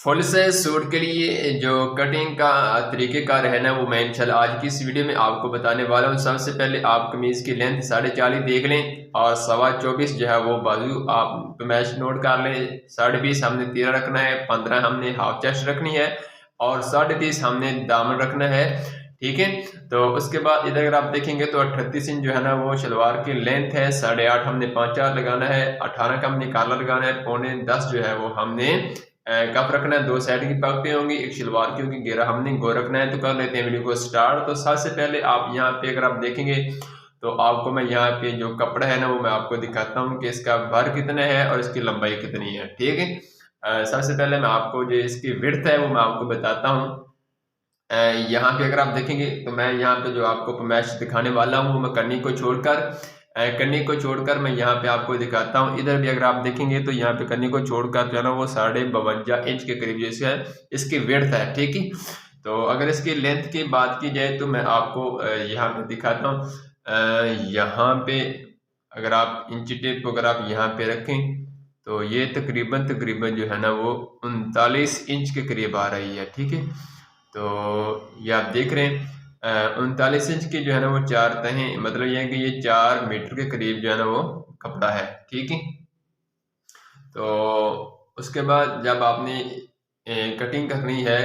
Full size suit के लिए जो कटिंग का तरीक़ेकार है ना, वो मैं इंशाल्लाह आज की इस वीडियो में आपको बताने वाला हूँ। सबसे पहले आप कमीज़ की लेंथ 40.5 देख लें और 24.25 जो है वो बाजू आप मैच नोट कर लें। 20.5 हमने तीरा रखना है, 15 हमने हाफ चेस्ट रखनी है और 30.5 हमने दामन रखना है। ठीक है, तो उसके बाद इधर अगर आप देखेंगे तो 38 इंच जो है ना वो शलवार की लेंथ है। 8.5 हमने 5/4 लगाना है, 18 का हमने काला लगाना है, 9.25 जो है वो हमने कप रखना है। 2 साइड की पकड़े होंगी, एक शलवार की होगी, घेरा हमने गो रखना है। तो कर लेते हैं वीडियो को स्टार्ट। तो सबसे पहले आप यहाँ पे अगर आप देखेंगे तो आपको मैं यहाँ पे जो कपड़ा है ना वो मैं आपको दिखाता हूँ कि इसका भर कितना है और इसकी लंबाई कितनी है। ठीक है, सबसे पहले मैं आपको जो इसकी विड्थ है वो मैं आपको बताता हूँ। यहाँ पे अगर आप देखेंगे तो मैं यहाँ पे जो आपको मैच दिखाने वाला हूँ वो मैं कन्नी को छोड़कर मैं यहाँ पे आपको दिखाता हूँ। इधर भी अगर आप देखेंगे तो यहाँ पे कन्नी को छोड़कर जो है ना वो 52.5 इंच के करीब जैसे है इसकी विड्थ है। ठीक है, तो अगर इसकी लेंथ की बात की जाए तो मैं आपको यहाँ पे दिखाता हूँ। यहाँ पे अगर आप इंची टेप को अगर आप यहाँ पे रखें तो ये तकरीबन तकरीबन जो है ना वो 39 इंच के करीब आ रही है। ठीक है, तो ये आप देख रहे हैं 39 इंच की जो है ना वो 4 तहें, मतलब ये है कि ये 4 मीटर के करीब जो है ना वो कपड़ा है। ठीक है, तो उसके बाद जब आपने कटिंग करनी है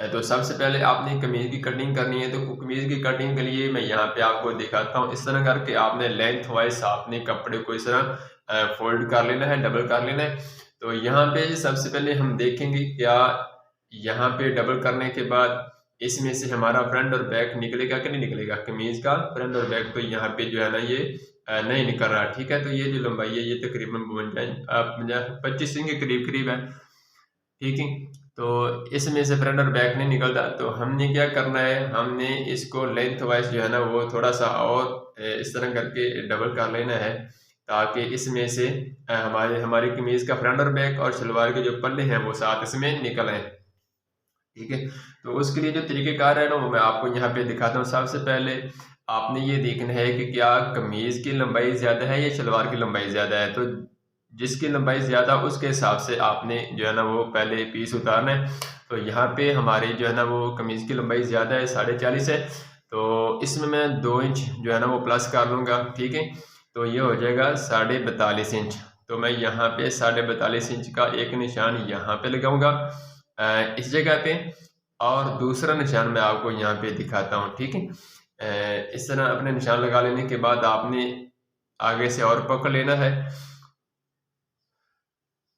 तो सबसे पहले आपने कमीज़ की कटिंग करनी है। तो कमीज़ की कटिंग के लिए मैं यहाँ पे आपको दिखाता हूँ। इस तरह करके आपने लेंथ वाइज आपने कपड़े को इस तरह फोल्ड कर लेना है, डबल कर लेना है। तो यहाँ पे सबसे पहले हम देखेंगे क्या यहाँ पे डबल करने के बाद इसमें से हमारा फ्रंट और बैक निकलेगा कि नहीं निकलेगा। कमीज का फ्रंट और बैक तो यहाँ पे जो है ना ये नहीं निकल रहा। ठीक है, तो ये जो लंबाई है ये तकरीबन 25 इंच के करीब करीब है। ठीक है, तो इसमें से फ्रंट और बैक नहीं निकलता तो हमने क्या करना है, हमने इसको लेंथ वाइज जो है ना वो थोड़ा सा और इस तरह करके डबल कर लेना है ताकि इसमें से हमारी कमीज का फ्रंट और बैक और शलवार के जो पल्ले हैं वो साथ इसमें निकल आए। ठीक है, तो उसके लिए जो तरीक़ेकार है ना वो मैं आपको यहाँ पे दिखाता हूँ। सबसे पहले आपने ये देखना है कि क्या कमीज़ की लंबाई ज़्यादा है या शलवार की लंबाई ज़्यादा है। तो जिसकी लंबाई ज़्यादा उसके हिसाब से आपने जो है ना वो पहले पीस उतारना है। तो यहाँ पे हमारी जो है ना वो कमीज़ की लंबाई ज़्यादा है, 40.5 है, तो इसमें मैं 2 इंच जो है ना वो प्लस कर लूँगा। ठीक है, तो ये हो जाएगा 42.5 इंच। तो मैं यहाँ पे 42.5 इंच का एक निशान यहाँ पे लगाऊंगा इस जगह पे, और दूसरा निशान मैं आपको यहाँ पे दिखाता हूँ। ठीक है, इस तरह अपने निशान लगा लेने के बाद आपने आगे से और पकड़ लेना है।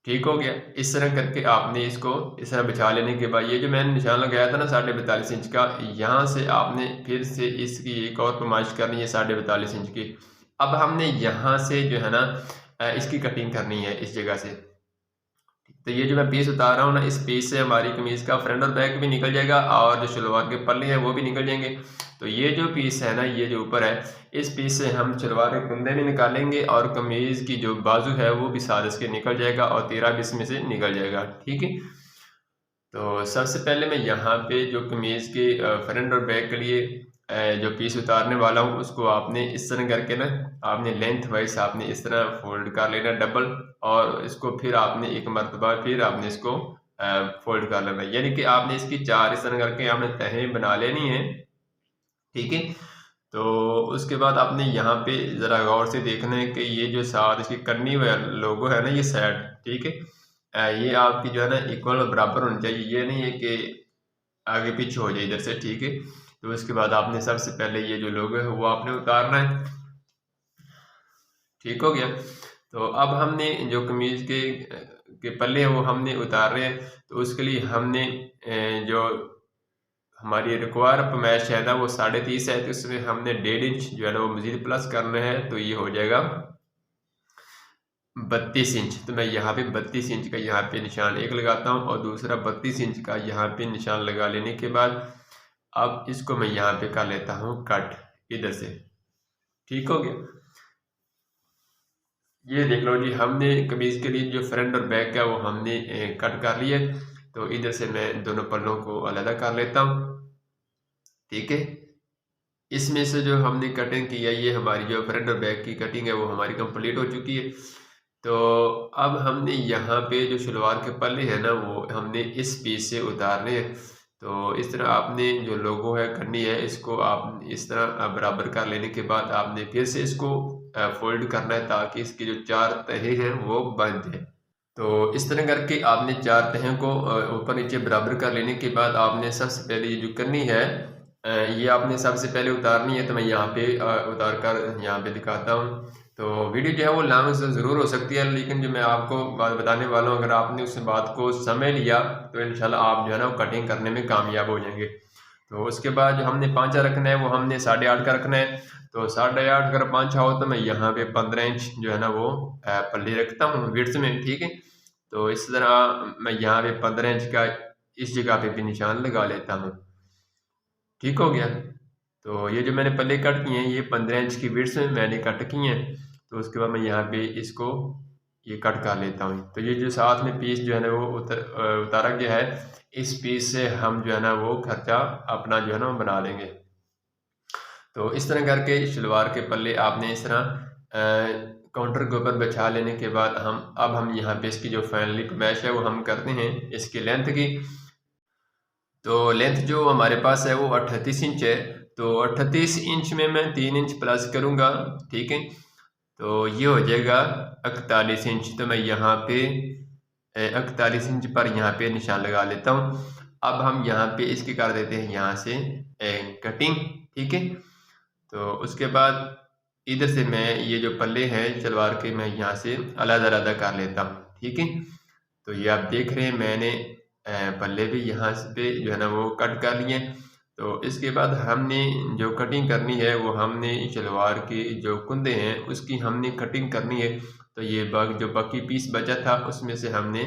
ठीक हो गया, इस तरह करके आपने इसको इस तरह बिछा लेने के बाद ये जो मैंने निशान लगाया था ना 42.5 इंच का, यहाँ से आपने फिर से इसकी एक और पैमाइश करनी है 42.5 इंच की। अब हमने यहाँ से जो है ना इसकी कटिंग करनी है इस जगह से। तो ये जो मैं पीस उतार रहा हूँ ना, इस पीस से हमारी कमीज का फ्रंट और बैक भी निकल जाएगा और जो शलवार के पल्ले हैं वो भी निकल जाएंगे। तो ये जो पीस है ना, ये जो ऊपर है, इस पीस से हम शलवार के कुंदे भी निकालेंगे और कमीज की जो बाजू है वो भी साथ इसके निकल जाएगा और तीरा भी इसमें से निकल जाएगा। ठीक है, तो सबसे पहले मैं यहाँ पे जो कमीज के फ्रंट और बैक के लिए जो पीस उतारने वाला हूँ उसको आपने इस तरह करके ना आपने लेंथ वाइज आपने इस तरह फोल्ड कर लेना डबल, और इसको फिर आपने एक मरतबा फिर आपने इसको फोल्ड कर लेना, यानी कि आपने इसकी 4 इस तरह करके आपने तहें बना लेनी है। ठीक है, तो उसके बाद आपने यहाँ पे ज़रा गौर से देखना है कि ये जो साथ इसकी करनी हुआ लोगो है ना ये सेट। ठीक है, ये आपकी जो है ना इक्वल और बराबर होनी चाहिए, ये नहीं है कि आगे पीछे हो जाए इधर से। ठीक है, तो उसके बाद आपने सबसे पहले ये जो लोगो है वो आपने उतारना है। ठीक हो गया, तो अब हमने जो कमीज के पल्ले हैं वो हमने उतार रहे हैं। तो उसके लिए हमने जो हमारी रिक्वायर पैमाइश है ना वो 30.5 है, तो इसमें हमने 1.5 इंच जो है ना वो मजीद प्लस करना है, तो ये हो जाएगा 32 इंच। तो मैं यहाँ पे 32 इंच का यहाँ पे निशान एक लगाता हूँ और दूसरा 32 इंच का यहाँ पे निशान लगा लेने के बाद अब इसको मैं यहाँ पे कर लेता हूँ कट इधर से। ठीक हो गया, ये देख लो जी, हमने कमीज के लिए जो फ्रंट और बैक है वो हमने कट कर लिया। तो इधर से मैं दोनों पल्लों को अलग कर लेता हूँ। ठीक है, इसमें से जो हमने कटिंग की है ये हमारी जो फ्रंट और बैक की कटिंग है वो हमारी कंप्लीट हो चुकी है। तो अब हमने यहाँ पे जो शलवार के पल्ले हैं ना वो हमने इस पीस से उतारने हैं। तो इस तरह आपने जो लोगो है करनी है, इसको आप इस तरह बराबर कर लेने के बाद आपने फिर से इसको फोल्ड करना है ताकि इसकी जो 4 तहें हैं वो बन जाए। तो इस तरह करके आपने 4 तहों को ऊपर नीचे बराबर कर लेने के बाद आपने सबसे पहले ये जो करनी है ये आपने सबसे पहले उतारनी है। तो मैं यहाँ पे उतार कर यहाँ पे दिखाता हूँ। तो वीडियो जो है वो लॉन्ग ज़रूर हो सकती है, लेकिन जो मैं आपको बात बताने वाला हूँ अगर आपने उस बात को समझ लिया तो इंशाल्लाह आप जो है ना वो कटिंग करने में कामयाब हो जाएंगे। तो उसके बाद जो हमने पांचा रखना है वो हमने 8.5 का रखना है। तो 8.5 अगर पांचा हो तो मैं यहाँ पे 15 इंच जो है ना वो पल्ली रखता हूँ विड्थ में, ठीक है। तो इस तरह मैं यहाँ पे 15 इंच का इस जगह पे भी निशान लगा लेता हूँ, ठीक हो गया। तो ये जो मैंने पल्ले कट किए हैं ये 15 इंच की विड्थ में मैंने कट किए हैं। तो उसके बाद मैं यहाँ पे इसको ये कट कर लेता हूँ। तो ये जो साथ में पीस जो है ना वो उतारा गया है, इस पीस से हम जो है ना वो खर्चा अपना जो है ना बना लेंगे। तो इस तरह करके शलवार के पल्ले आपने इस तरह काउंटर के ऊपर बिछा लेने के बाद हम यहाँ पे इसकी जो फाइनली मैश है वो हम करते हैं इसकी लेंथ की। तो लेंथ जो हमारे पास है वो 38 इंच है। तो 38 इंच में मैं 3 इंच प्लस करूँगा, ठीक है। तो ये हो जाएगा 41 इंच। तो मैं यहाँ पे 41 इंच पर यहाँ पे निशान लगा लेता हूँ। अब हम यहाँ पे इसकी कर देते हैं यहाँ से कटिंग, ठीक है। तो उसके बाद इधर से मैं ये जो पल्ले हैं सलवार के मैं यहाँ से अलग-अलग कर लेता हूँ, ठीक है। तो ये आप देख रहे हैं मैंने पल्ले भी यहाँ पे जो है ना वो कट कर लिए। तो इसके बाद हमने जो कटिंग करनी है वो हमने सलवार के जो कुंदे हैं उसकी हमने कटिंग करनी है। तो ये जो बाकी पीस बचा था उसमें से हमने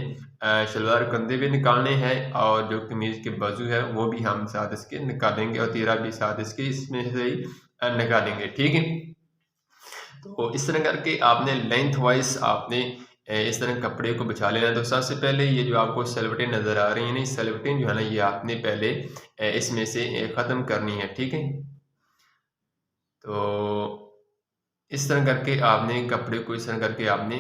सलवार कुंदे भी निकालने हैं और जो कमीज़ के बाजू है वो भी हम साथ इसके निकालेंगे और तीरा भी साथ इसके इसमें से ही निकालेंगे, ठीक है। तो इस तरह करके आपने लेंथ वाइज आपने इस तरह कपड़े को बिछा लेना। तो सबसे पहले ये जो आपको सलवटें नज़र आ रही हैं ना, सलवटें जो है ना ये आपने पहले इसमें से ख़त्म करनी है, ठीक है। तो इस तरह करके आपने कपड़े को इस तरह करके आपने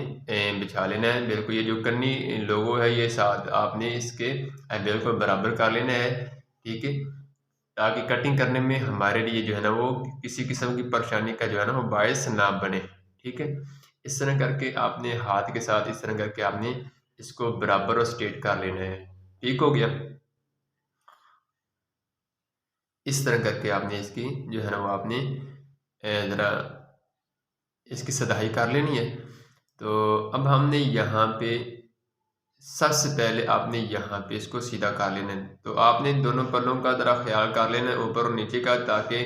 बिछा लेना है। बिल्कुल ये जो कन्नी लोगो है ये साथ आपने इसके बिल्कुल बराबर कर लेना है, ठीक है। ताकि कटिंग करने में हमारे लिए जो है ना वो किसी किस्म की परेशानी का जो है ना वो बायस ना बने, ठीक है। इस तरह करके आपने हाथ के साथ इस तरह करके आपने इसको बराबर और स्ट्रेट कर लेना है, ठीक हो गया। इस तरह करके आपने इसकी जो है ना वो आपने ज़रा इसकी सदाई कर लेनी है। तो अब हमने यहाँ पे सबसे पहले आपने यहाँ पे इसको सीधा कर लेना है। तो आपने दोनों पल्लों का ज़रा ख्याल कर लेना है ऊपर और नीचे का, ताकि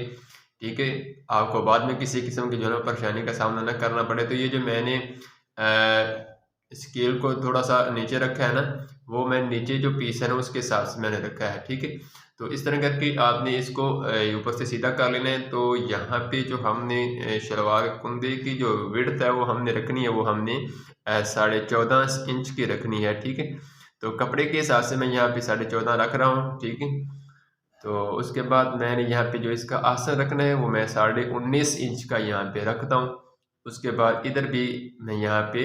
ठीक है आपको बाद में किसी किस्म की जो है परेशानी का सामना न करना पड़े। तो ये जो मैंने स्केल को थोड़ा सा नीचे रखा है ना, वो मैं नीचे जो पीस है ना उसके हिसाब से मैंने रखा है, ठीक है। तो इस तरह करके आपने इसको ऊपर से सीधा कर लेना है। तो यहाँ पे जो हमने शलवार कुंदे की जो विड्थ है वो हमने रखनी है, वो हमने 14.5 इंच की रखनी है, ठीक है। तो कपड़े के हिसाब से मैं यहाँ पे 14.5 रख रहा हूँ, ठीक है। तो उसके बाद मैंने यहाँ पे जो इसका आसन रखना है वो मैं 19.5 इंच का यहाँ पे रखता हूँ। उसके बाद इधर भी मैं यहाँ पे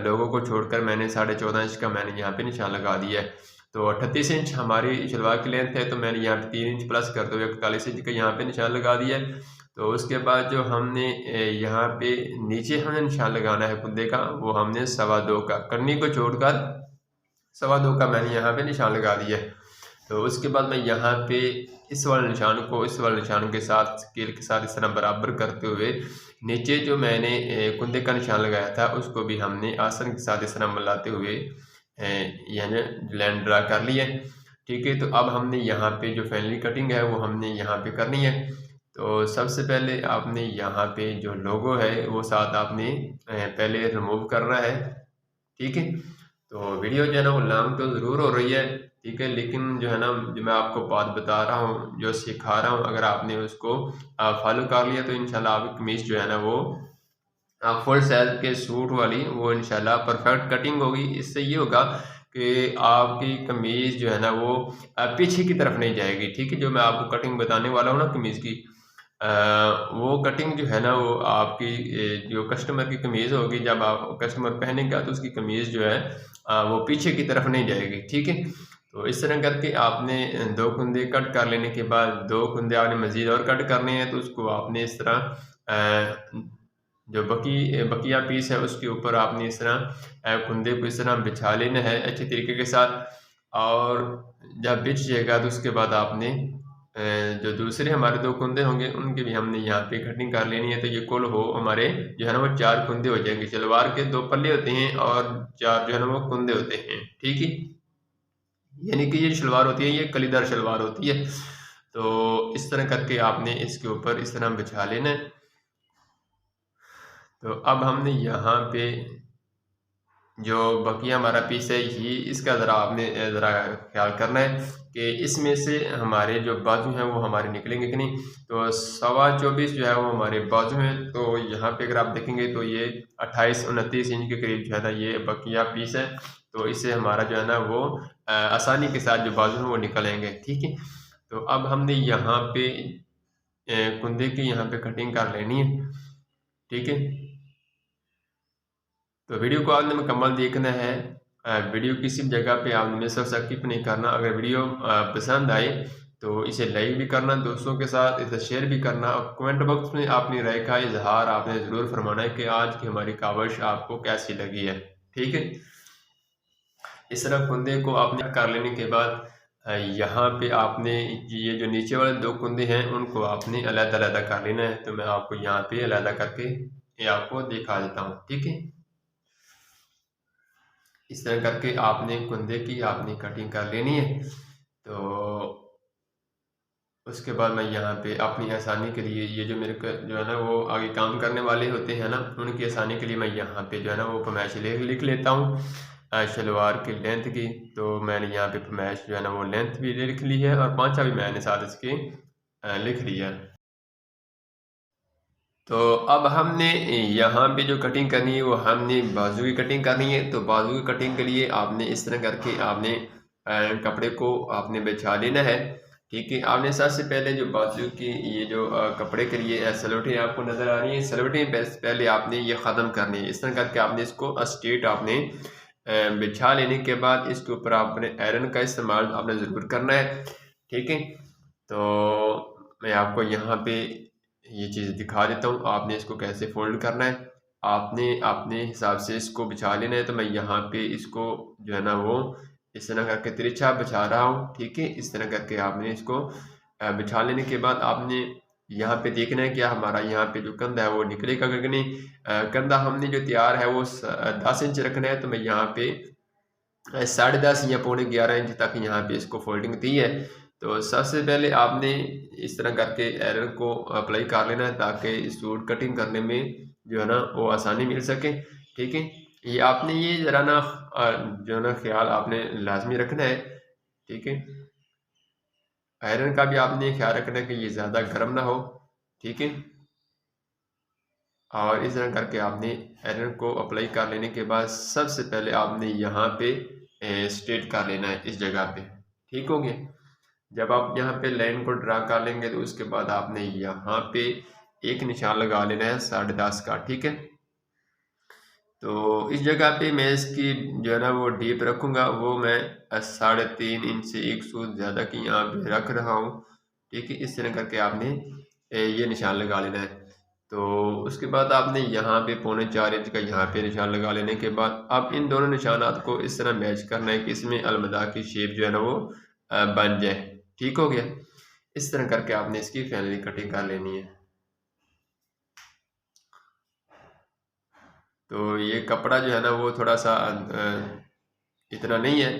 लोगों को छोड़कर मैंने 14.5 इंच का मैंने यहाँ पे निशान लगा दिया है। तो 38 इंच हमारी शलवार की लेंथ है, तो मैंने यहाँ पे 3 इंच प्लस करते हुए 41 इंच का यहाँ पे निशान लगा दिया है। तो उसके बाद जो हमने यहाँ पे नीचे हमें निशान लगाना है कुंदे का, वो हमने 2.25 का कन्नी को छोड़कर 2.25 का मैंने यहाँ पे निशान लगा दिया है। तो उसके बाद मैं यहाँ पे इस वाले निशान को इस वाले निशान के साथ स्केल के साथ इस तरह बराबर करते हुए नीचे जो मैंने कुंदे का निशान लगाया था उसको भी हमने आसन के साथ इस तरह मिलाते हुए यहाँ लाइन ड्रा कर लिया, ठीक है। तो अब हमने यहाँ पे जो फाइनली कटिंग है वो हमने यहाँ पे करनी है। तो सबसे पहले आपने यहाँ पे जो लोगो है वो साथ आपने पहले रिमूव करना है, ठीक है। तो वीडियो जो है ना वो लॉन्ग तो ज़रूर हो रही है, ठीक है, लेकिन जो है ना जो मैं आपको बात बता रहा हूँ जो सिखा रहा हूँ अगर आपने उसको फॉलो कर लिया तो इंशाल्लाह आपकी कमीज जो है ना वो फुल साइज के सूट वाली वो इंशाल्लाह परफेक्ट कटिंग होगी। इससे ये होगा कि आपकी कमीज़ जो है ना वो पीछे की तरफ नहीं जाएगी, ठीक है। जो मैं आपको कटिंग बताने वाला हूँ ना कमीज़ की, वो कटिंग जो है ना वो आपकी जो कस्टमर की कमीज़ होगी, जब आप कस्टमर पहनेगा तो उसकी कमीज़ जो है वो पीछे की तरफ नहीं जाएगी, ठीक है। तो इस तरह करके आपने 2 कुंदे कट कर लेने के बाद 2 कुंदे आपने मज़ीद और कट करने हैं, तो उसको आपने इस तरह जो बकिया पीस है उसके ऊपर आपने इस तरह कुंदे को इस तरह बिछा लेना है अच्छे तरीके के साथ। और जब बिछ जाएगा तो उसके बाद आपने जो दूसरे हमारे 2 कुंदे होंगे उनकी भी हमने यहाँ पे कटिंग कर लेनी है। तो ये कुल हो हमारे जो है ना वो 4 कुंदे हो जाएंगे। सलवार के 2 पल्ले होते हैं और 4 जो है ना वो कुंदे होते हैं, ठीक है। यानी कि ये शलवार होती है, ये कलीदार शलवार होती है। तो इस तरह करके आपने इसके ऊपर इस तरह बिछा लेना है। तो अब हमने यहाँ पे जो बकिया हमारा पीस है ये इसका ज़रा आपने ज़रा ख्याल करना है कि इसमें से हमारे जो बाजू हैं वो हमारे निकलेंगे कि नहीं। तो 24.25 जो है वो हमारे बाजू हैं। तो यहाँ पे अगर आप देखेंगे तो ये 28-29 इंच के करीब जो है ना ये बकिया पीस है। तो इससे हमारा जो है ना वो आसानी के साथ जो बाजू हैं वो निकलेंगे, ठीक है। तो अब हमने यहाँ पे कुंदे की यहाँ पे कटिंग कर लेनी है, ठीक है। तो वीडियो को आपने मुकम्मल देखना है। वीडियो किसी भी जगह पे आपने मिस और स्किप नहीं करना। अगर वीडियो पसंद आए तो इसे लाइक भी करना, दोस्तों के साथ इसे शेयर भी करना और कमेंट बॉक्स में अपनी राय का इजहार आपने ज़रूर फरमाना है कि आज की हमारी काविश आपको कैसी लगी है, ठीक है। इस तरह कुंदे को आपने कर लेने के बाद यहाँ पे आपने ये जो नीचे वाले 2 कुंदे हैं उनको आपने अलग-अलग कर लेना है। तो मैं आपको यहाँ पे अलग करके ये आपको दिखा देता हूँ, ठीक है। इस तरह करके आपने कुंदे की आपने कटिंग कर लेनी है। तो उसके बाद मैं यहाँ पे अपनी आसानी के लिए ये जो मेरे को जो है ना वो आगे काम करने वाले होते हैं ना उनकी आसानी के लिए मैं यहाँ पे जो है ना वो फरमाइश लिख लेता हूँ शलवार की लेंथ की। तो मैंने यहाँ पे फरमाइश जो है ना वो लेंथ भी लिख ली है और पांचा भी मैंने साथ इसके लिख लिया। तो अब हमने यहाँ पे जो कटिंग करनी है वो हमने बाजू की कटिंग करनी है। तो बाजू की कटिंग के लिए आपने इस तरह करके आपने कपड़े को आपने बिछा लेना है, ठीक है। आपने सबसे पहले जो बाजू की ये जो कपड़े के लिए सलवटें आपको नज़र आ रही हैं, सलवटें पहले आपने ये ख़त्म करनी है। इस तरह करके आपने इसको स्ट्रेट आपने बिछा लेने के बाद इसके ऊपर आपने आयरन का इस्तेमाल आपने ज़रूर करना है, ठीक है। तो मैं आपको यहाँ पे ये चीज़ दिखा देता हूँ, आपने इसको कैसे फोल्ड करना है। आपने अपने हिसाब से इसको बिछा लेना है। तो मैं यहाँ पे इसको जो है ना वो इस तरह करके तिरछा बिछा रहा हूँ, ठीक है। इस तरह करके आपने इसको बिछा लेने के बाद आपने यहाँ पे देखना है कि हमारा यहाँ पे जो कंधा है वो निकलेगा कि नहीं। कंधा हमने जो तैयार है वो 10 इंच रखना है। तो मैं यहाँ पे 10.5 या 11.25 इंच तक यहाँ पे इसको फोल्डिंग दी है। तो सबसे पहले आपने इस तरह करके आयरन को अप्लाई कर लेना है ताकि सूट कटिंग करने में जो है ना वो आसानी मिल सके, ठीक है। ये आपने ये ज़रा ना जो है ना ख्याल आपने लाजमी रखना है, ठीक है। आयरन का भी आपने ख्याल रखना है कि ये ज़्यादा गर्म ना हो, ठीक है। और इस तरह करके आपने आयरन को अप्लाई कर लेने के बाद सबसे पहले आपने यहाँ पे स्ट्रेट कर लेना है इस जगह पे, ठीक हो गया। जब आप यहाँ पे लाइन को ड्रा कर लेंगे तो उसके बाद आपने यहाँ पे एक निशान लगा लेना है 10.5 का, ठीक है। तो इस जगह पे मैं इसकी जो है ना वो डीप रखूँगा, वो मैं 3.5 इंच से 1 सूत ज़्यादा की यहाँ पे रख रहा हूँ, ठीक है। इस तरह करके आपने ये निशान लगा लेना है। तो उसके बाद आपने यहाँ पे 3.25 इंच का यहाँ पे निशान लगा लेने के बाद अब इन दोनों निशानात को इस तरह मैच करना है कि इसमें अलमदा की शेप जो है ना वो बन जाए, ठीक हो गया। इस तरह करके आपने इसकी फाइनली कटिंग कर लेनी है। तो ये कपड़ा जो है ना वो थोड़ा सा इतना नहीं है,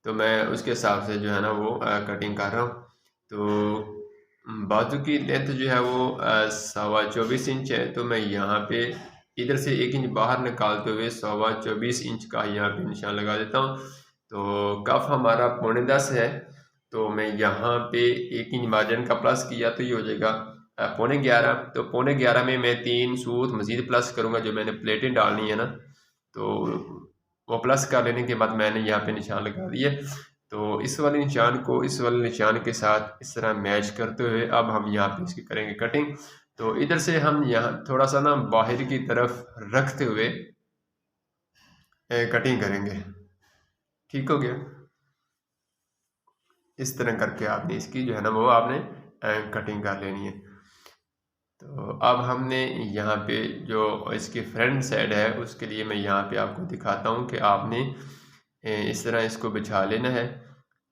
तो मैं उसके हिसाब से जो है ना वो कटिंग कर रहा हूँ। तो बाजू की लेंथ जो है वो 24.25 इंच है। तो मैं यहाँ पे इधर से 1 इंच बाहर निकालते हुए 24.25 इंच का यहाँ पे निशान लगा देता हूँ। तो कफ हमारा 9.5 है। तो मैं यहाँ पे 1 इंच मार्जिन का प्लस किया तो ये हो जाएगा 11.25। तो 11.25 में मैं 3 सूत मज़ीद प्लस करूँगा, जो मैंने प्लेटें डालनी है ना, तो वो प्लस कर लेने के बाद मैंने यहाँ पे निशान लगा दिए। तो इस वाले निशान को इस वाले निशान के साथ इस तरह मैच करते हुए अब हम यहाँ पे इसकी करेंगे कटिंग। तो इधर से हम यहाँ थोड़ा सा ना बाहर की तरफ रखते हुए कटिंग करेंगे। ठीक हो गया। इस तरह करके आपने इसकी जो है ना वो आपने कटिंग कर लेनी है। तो अब हमने यहाँ पे जो इसकी फ्रंट साइड है उसके लिए मैं यहाँ पे आपको दिखाता हूँ कि आपने इस तरह इसको बिछा लेना है।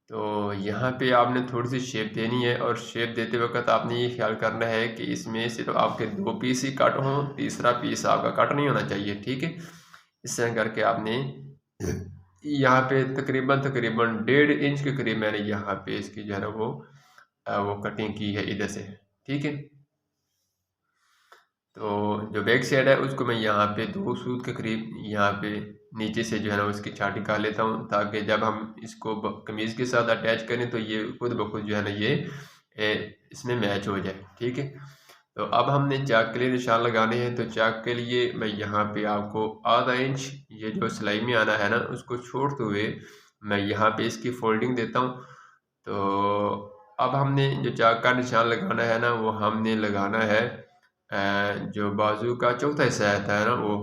तो यहाँ पे आपने थोड़ी सी शेप देनी है और शेप देते वक्त आपने ये ख्याल करना है कि इसमें सिर्फ आपके 2 पीस ही कट हों, तीसरा पीस आपका कट नहीं होना चाहिए। ठीक है, इस तरह करके आपने यहाँ पे तकरीबन 1.5 इंच के करीब मैंने यहाँ पे इसकी जो है ना वो कटिंग की है इधर से। ठीक है, तो जो बैक साइड है उसको मैं यहाँ पे 2 सूत के करीब यहाँ पे नीचे से जो है ना उसकी छाटी काट लेता हूँ, ताकि जब हम इसको कमीज़ के साथ अटैच करें तो ये खुद ब खुद जो है ना ये इसमें मैच हो जाए। ठीक है, तो अब हमने चाक के लिए निशान लगाने हैं। तो चाक के लिए मैं यहाँ पे आपको आधा इंच ये जो सिलाई में आना है ना उसको छोड़ते हुए मैं यहाँ पे इसकी फोल्डिंग देता हूँ। तो अब हमने जो चाक का निशान लगाना है ना वो हमने लगाना है जो बाजू का चौथा हिस्सा आता है ना वो,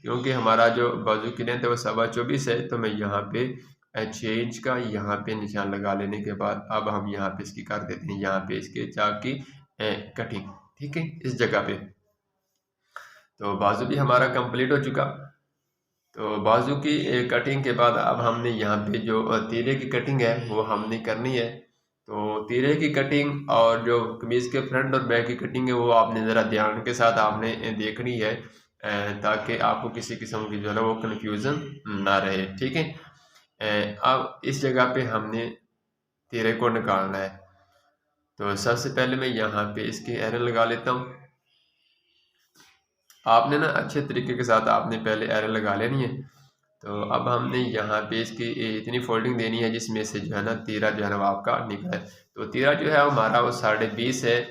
क्योंकि हमारा जो बाजू की लेंथ है वो 24.25 है। तो मैं यहाँ पे 6 इंच का यहाँ पे निशान लगा लेने के बाद अब हम यहाँ पे इसकी कर देते हैं यहाँ पे इसके चाक की कटिंग। ठीक है, इस जगह पे तो बाजू भी हमारा कंप्लीट हो चुका। तो बाजू की कटिंग के बाद अब हमने यहाँ पे जो तीरे की कटिंग है वो हमने करनी है। तो तीरे की कटिंग और जो कमीज़ के फ्रंट और बैक की कटिंग है वो आपने ज़रा ध्यान के साथ आपने देखनी है, ताकि आपको किसी किस्म की जो है ना वो कन्फ्यूज़न ना रहे। ठीक है, अब इस जगह पे हमने तीरे को निकालना है। तो सबसे पहले मैं यहाँ पे इसकी एरन लगा लेता हूँ। आपने ना अच्छे तरीके के साथ आपने पहले एरन लगा लेनी है। तो अब हमने यहाँ पे इसकी इतनी फोल्डिंग देनी है जिसमें से जो है ना तीरा जो है ना वो आपका निकला है। तो तीरा जो है हमारा वो 20.5 है।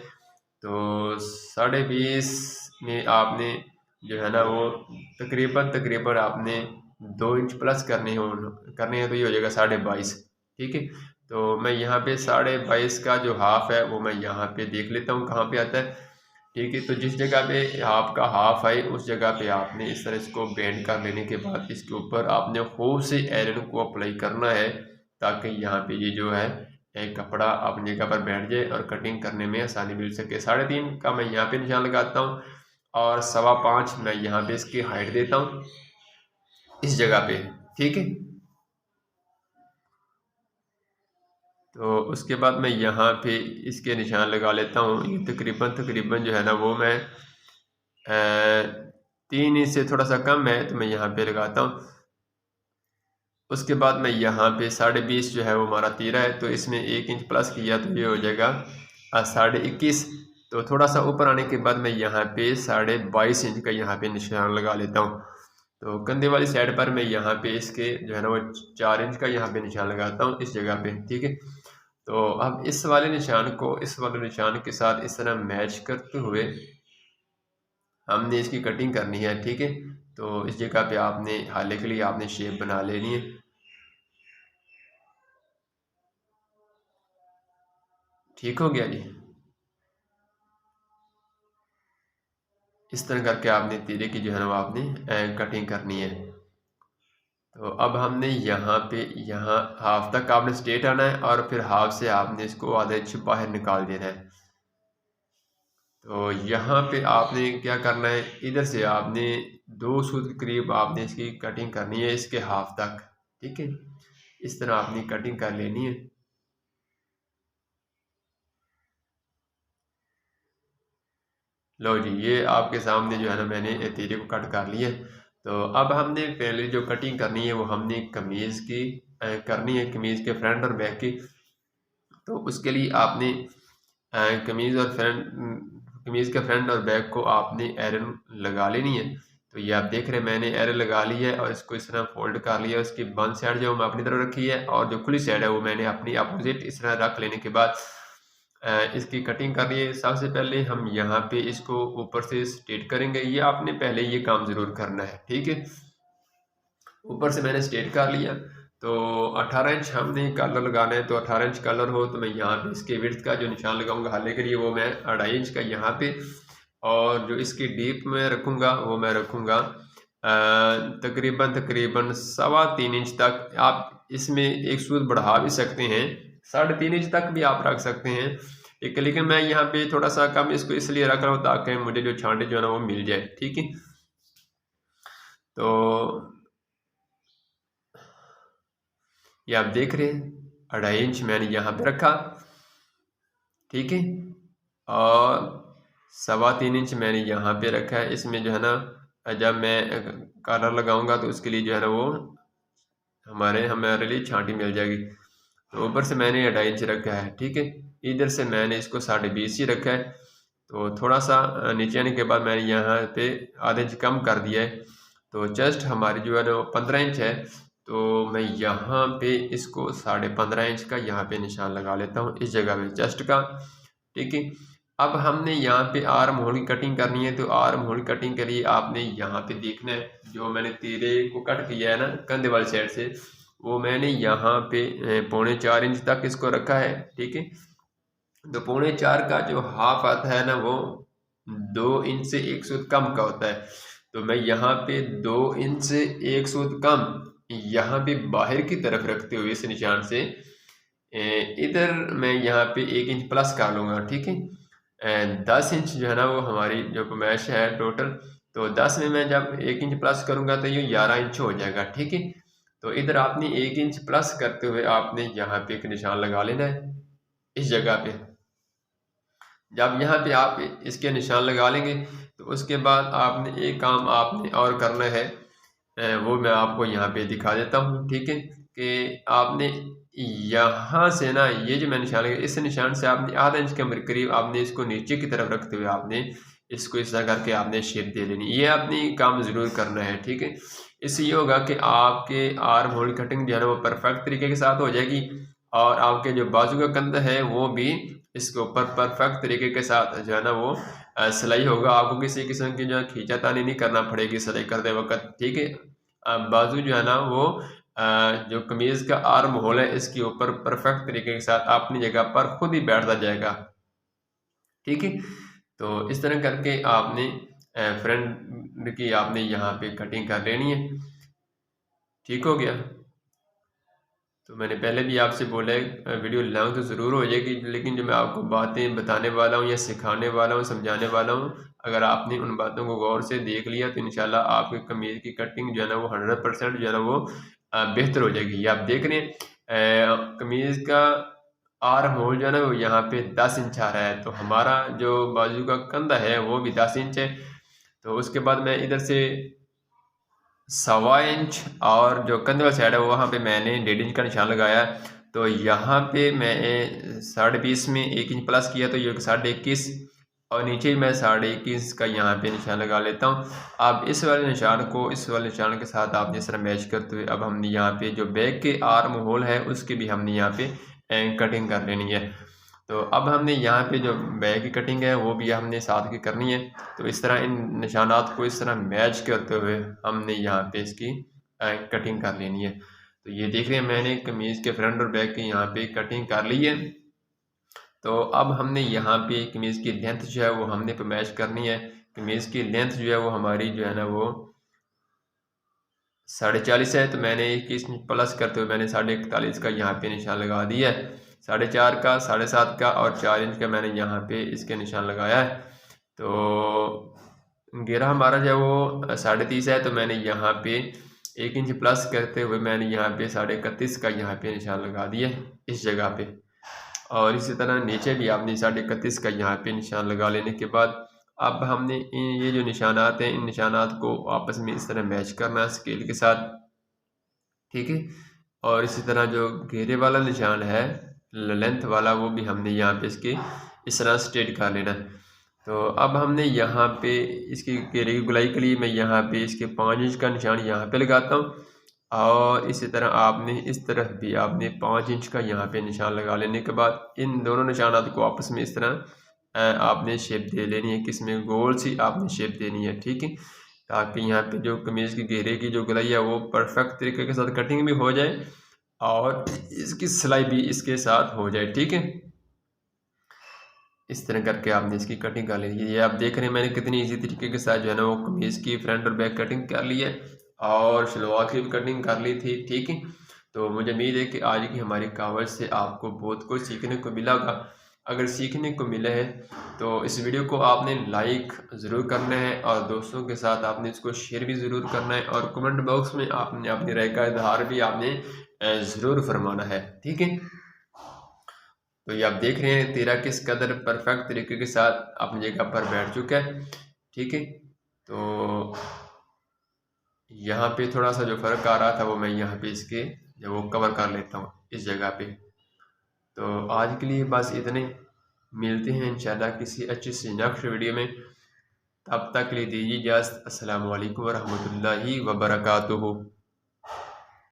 तो 20.5 में आपने जो है ना वो तकरीबन आपने 2 इंच प्लस करने हैं, तो ये हो जाएगा 22.5। ठीक है, तो मैं यहाँ पे 22.5 का जो हाफ है वो मैं यहाँ पे देख लेता हूँ कहाँ पे आता है। ठीक है, तो जिस जगह पे आपका हाफ है उस जगह पे आपने इस तरह इसको बेंड कर लेने के बाद इसके ऊपर आपने खूब से आयरन को अप्लाई करना है, ताकि यहाँ पे ये जो है एक कपड़ा अपनी जगह पर बैठ जाए और कटिंग करने में आसानी मिल सके। 3.5 का मैं यहाँ पे निशान लगाता हूँ और 5.25 मैं यहाँ पे इसकी हाइट देता हूँ इस जगह पे। ठीक है, तो उसके बाद मैं यहाँ पे इसके निशान लगा लेता हूँ। ये तकरीबन जो है ना वो मैं 3 इंच से थोड़ा सा कम है तो मैं यहाँ पे लगाता हूँ। उसके बाद मैं यहाँ पे 20.5 जो है वो हमारा तीरा है, तो इसमें 1 इंच प्लस किया तो ये हो जाएगा 21.5। तो थोड़ा सा ऊपर आने के बाद मैं यहाँ पे 22.5 इंच का यहाँ पे निशान लगा लेता हूँ। तो कंधे वाली साइड पर मैं यहाँ पे इसके जो है ना वो 4 इंच का यहाँ पे निशान लगाता हूँ इस जगह पे। ठीक है, तो अब इस वाले निशान को इस वाले निशान के साथ इस तरह मैच करते हुए हमने इसकी कटिंग करनी है। ठीक है, तो इस जगह पे आपने हाले के लिए आपने शेप बना लेनी है। ठीक हो गया जी। इस तरह करके आपने तीरे की जो है ना वो आपने कटिंग करनी है। तो अब हमने यहाँ पे यहाँ हाफ तक आपने स्ट्रेट आना है और फिर हाफ से आपने इसको आधा इंच बाहर निकाल देना है। तो यहाँ पे आपने क्या करना है, इधर से आपने 2 सूत के करीब आपने इसकी कटिंग करनी है इसके हाफ तक। ठीक है, इस तरह आपने कटिंग कर लेनी है। लो जी, ये आपके सामने जो है ना मैंने तीरे को कट कर लिया है। तो अब हमने पहले जो कटिंग करनी है वो हमने कमीज़ की करनी है, कमीज़ के फ्रंट और बैक की। तो उसके लिए आपने कमीज़ के फ्रंट और बैक को आपने आयरन लगा लेनी है। तो ये आप देख रहे हैं मैंने आयरन लगा ली है और इसको इस तरह फोल्ड कर लिया। उसकी बंद साइड जो मैं अपनी तरफ रखी है और जो खुली साइड है वो मैंने अपनी अपोजिट इस तरह रख लेने के बाद इसकी कटिंग करनी है। सबसे पहले हम यहाँ पे इसको ऊपर से स्ट्रेट करेंगे। ये आपने पहले ये काम ज़रूर करना है। ठीक है, ऊपर से मैंने स्ट्रेट कर लिया। तो 18 इंच हमने कलर लगाना है, तो 18 इंच कलर हो तो मैं यहाँ पे इसके विड्थ का जो निशान लगाऊंगा हल्ले के लिए वो मैं 2.5 इंच का यहाँ पे, और जो इसकी डीप में रखूँगा वो मैं रखूँगा तकरीबन 3.25 इंच तक। आप इसमें एक सूद बढ़ा भी सकते हैं, 3.5 इंच तक भी आप रख सकते हैं एक, लेकिन मैं यहाँ पे थोड़ा सा कम इसको इसलिए रख रहा हूँ ताकि मुझे जो छांटे जो है ना वो मिल जाए। ठीक है, तो ये आप देख रहे हैं 2.5 इंच मैंने यहाँ पे रखा। ठीक है, और 3.25 इंच मैंने यहाँ पे रखा है। इसमें जो है ना जब मैं कलर लगाऊंगा तो उसके लिए जो है ना वो हमारे लिए छांटी मिल जाएगी। तो ऊपर से मैंने 2.5 इंच रखा है। ठीक है, इधर से मैंने इसको 20.5 ही रखा है। तो थोड़ा सा नीचे आने के बाद मैंने यहाँ पे आधे इंच कम कर दिया है। तो चेस्ट हमारी जो है ना वो 15 इंच है, तो मैं यहाँ पे इसको 15.5 इंच का यहाँ पे निशान लगा लेता हूँ इस जगह पे चेस्ट का। ठीक है, अब हमने यहाँ पे आर्म होल की कटिंग करनी है। तो आर्म होल कटिंग के लिए आपने यहाँ पे देखना है, जो मैंने तीरे को कट किया है ना कंधे वाली साइड से, वो मैंने यहाँ पे 3.25 इंच तक इसको रखा है। ठीक है, तो 3.25 का जो हाफ आता है ना वो 2 इंच से 1 सूद कम का होता है। तो मैं यहाँ पे 2 इंच से 1 सूद कम यहाँ पे बाहर की तरफ रखते हुए इस निशान से इधर मैं यहाँ पे 1 इंच प्लस कर लूँगा। ठीक है, 10 इंच जो है ना वो हमारी जो कमैश है टोटल, तो 10 में मैं जब 1 इंच प्लस करूँगा तो ये 11 इंच हो जाएगा। ठीक है, तो इधर आपने 1 इंच प्लस करते हुए आपने यहाँ पे एक निशान लगा लेना है इस जगह पे। जब यहाँ पे आप इसके निशान लगा लेंगे तो उसके बाद आपने एक काम आपने और करना है, वो मैं आपको यहाँ पे दिखा देता हूँ। ठीक है, कि आपने यहाँ से ना ये जो मैं निशान लगा इस निशान से आपने आधा इंच के करीब आपने इसको नीचे की तरफ रखते हुए आपने इसको इस तरह करके आपने शेप दे लेनी। ये आपने काम ज़रूर करना है। ठीक है, इससे ये होगा कि आपके आर्म होल कटिंग जो है ना वो परफेक्ट तरीके के साथ हो जाएगी, और आपके जो बाजू का कंधा है वो भी इसके ऊपर परफेक्ट तरीके के साथ जो है ना वो सिलाई होगा। आपको किसी किस्म की जो है खींचातानी नहीं करना पड़ेगी सिलाई करते वक्त। ठीक है, बाजू जो है ना वो जो कमीज़ का आर्म होल है इसके ऊपर परफेक्ट तरीके के साथ अपनी जगह पर खुद ही बैठता जाएगा। ठीक है, तो इस तरह करके आपने फ्रंट की आपने यहाँ पे कटिंग कर लेनी है। ठीक हो गया, तो मैंने पहले भी आपसे बोला है वीडियो लॉन्ग तो ज़रूर हो जाएगी, लेकिन जो मैं आपको बातें बताने वाला हूँ या सिखाने वाला हूँ समझाने वाला हूँ, अगर आपने उन बातों को गौर से देख लिया तो इंशाल्लाह आपकी कमीज़ की कटिंग जो है ना वो 100% जो है ना वो बेहतर हो जाएगी। ये आप देख रहे हैं कमीज़ का आर्म होल जो है ना वो यहाँ पे 10 इंच आ रहा है, तो हमारा जो बाजू का कंधा है वो भी 10 इंच है। तो उसके बाद मैं इधर से 1.25 इंच और जो कंधे वाली साइड है वहाँ पे मैंने 1.5 इंच का निशान लगाया। तो यहाँ पे मैं 20.5 में 1 इंच प्लस किया तो ये 21.5, और नीचे मैं 21.5 का यहाँ पे निशान लगा लेता हूँ। अब इस वाले निशान को इस वाले निशान के साथ आपने इस तरह मैच करते हुए अब हमने यहाँ पे जो बैक के आर्म होल है उसकी भी हमने यहाँ पे कटिंग कर लेनी है। तो अब हमने यहाँ पे जो बैक की कटिंग है वो भी हमने साथ की करनी है। तो इस तरह इन निशानात को इस तरह मैच करते हुए हमने यहाँ पे इसकी कटिंग कर लेनी है। तो ये देख रहे हैं मैंने कमीज़ के फ्रंट और बैक की यहाँ पे कटिंग कर ली है। तो अब हमने यहाँ पे कमीज़ की लेंथ जो है वो हमने पे मैच करनी है। कमीज़ की लेंथ जो है वो हमारी जो है ना वो 40.5 है, तो मैंने 21 प्लस करते हुए मैंने 41.5 का यहाँ पे निशान लगा दिया है। 4.5 का, 7.5 का और 4 इंच का मैंने यहाँ पे इसके निशान लगाया है। तो घेरा हमारा जो है वो 30.5 है, तो मैंने यहाँ पे 1 इंच प्लस करते हुए मैंने यहाँ पे 31.5 का यहाँ पे निशान लगा दिया है इस जगह पे। और इसी तरह नीचे भी आपने 31.5 का यहाँ पे निशान लगा लेने के बाद अब हमने ये जो निशानात हैं इन निशानात को आपस में इस तरह मैच करना है स्केल के साथ। ठीक है, और इसी तरह जो घेरे वाला निशान है लेंथ वाला वो भी हमने यहाँ पे इसके इस तरह स्ट्रेट कर लेना है। तो अब हमने यहाँ पे इसकी घेरे की गुलाई के लिए मैं यहाँ पे इसके 5 इंच का निशान यहाँ पे लगाता हूँ, और इसी तरह आपने इस तरफ भी आपने 5 इंच का यहाँ पे निशान लगा लेने के बाद इन दोनों निशानात को आपस में इस तरह आपने शेप दे लेनी है, किसमें गोल सी आपने शेप देनी है। ठीक है, ताकि यहाँ पे जो कमीज़ की घेरे की जो गुलाई है वो परफेक्ट तरीके के साथ कटिंग भी हो जाए और इसकी सिलाई भी इसके साथ हो जाए। ठीक है, इस तरह करके आपने इसकी कटिंग कर ली है। ये आप देख रहे हैं मैंने कितनी इजी तरीके के साथ जो है ना वो कमीज़ की फ्रंट और बैक कटिंग कर ली है और शलवार की भी कटिंग कर ली थी। ठीक है, तो मुझे उम्मीद है कि आज की हमारी कहावत से आपको बहुत कुछ सीखने को मिला होगा। अगर सीखने को मिला है तो इस वीडियो को आपने लाइक ज़रूर करना है और दोस्तों के साथ आपने इसको शेयर भी ज़रूर करना है और कमेंट बॉक्स में आपने अपनी राय का इजहार भी आपने ज़रूर फरमाना है। ठीक है, तो ये आप देख रहे हैं तेरा किस कदर परफेक्ट तरीके के साथ अपनी जगह पर बैठ चुका है। ठीक है, तो यहाँ पे थोड़ा सा जो फ़र्क आ रहा था वो मैं यहाँ पे इसके जब वो कवर कर लेता हूँ इस जगह पे। तो आज के लिए बस इतने, मिलते हैं इंशाल्लाह किसी अच्छी सी नेक्स्ट वीडियो में। तब तक के लिए दीजिए इजाज़त। अस्सलामु अलैकुम वरहमतुल्लाहि वबरकातुहू।